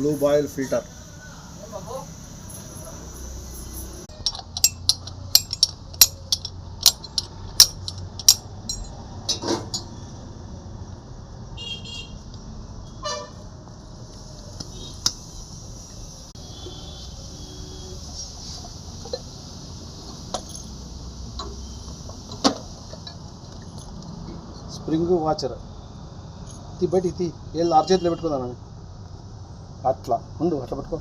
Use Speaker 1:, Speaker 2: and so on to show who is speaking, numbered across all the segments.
Speaker 1: Blue బాయిల్ filter. Spring washer బయటికి తీ, ఏళ్ళు అరచేతిలో పెట్టుకుందానని. అట్లా ఉండు, అట్లా పట్టుకో.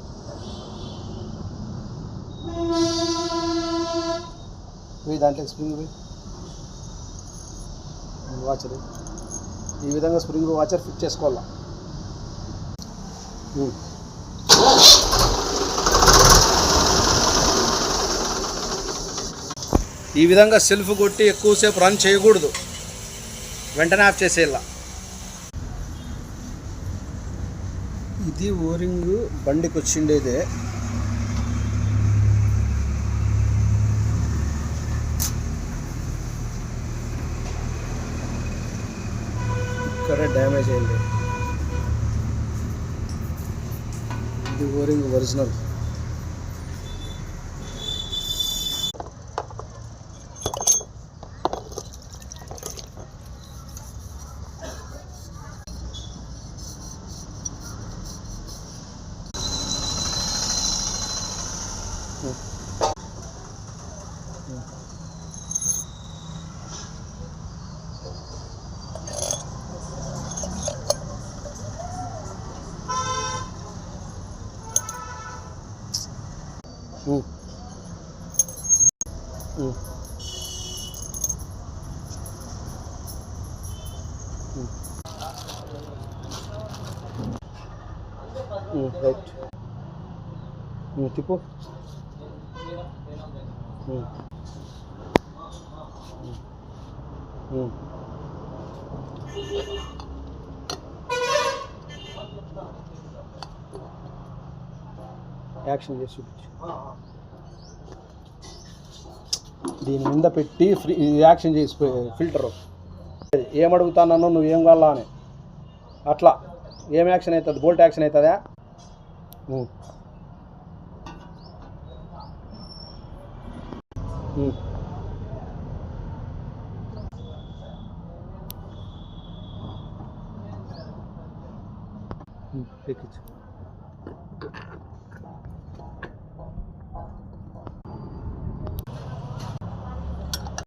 Speaker 1: దాంట్లో స్ప్రింగ్ వాచర్ ఈ విధంగా స్ప్రింగ్ వాచర్ ఫిట్ చేసుకోవాలా. ఈ విధంగా సెల్ఫ్ కొట్టి ఎక్కువసేపు రన్ చేయకూడదు, వెంటనే ఆఫ్ చేసేయాల. ఇది ఓరింగ్ బండికి వచ్చిండేదే. ఇక్కడ డ్యామేజ్ అయింది. ఇది ఓరింగ్ ఒరిజినల్. రైట్, తిప్పు. యాక్షన్ చేసి చూపించు. దీని మీద పెట్టి యాక్షన్ చేసి ఫిల్టరు ఏమడుగుతానో నువ్వేం కావాలా అని. అట్లా ఏం యాక్షన్ అవుతుంది? బోల్ట్ యాక్షన్ అవుతుందా? ఎక్కించు.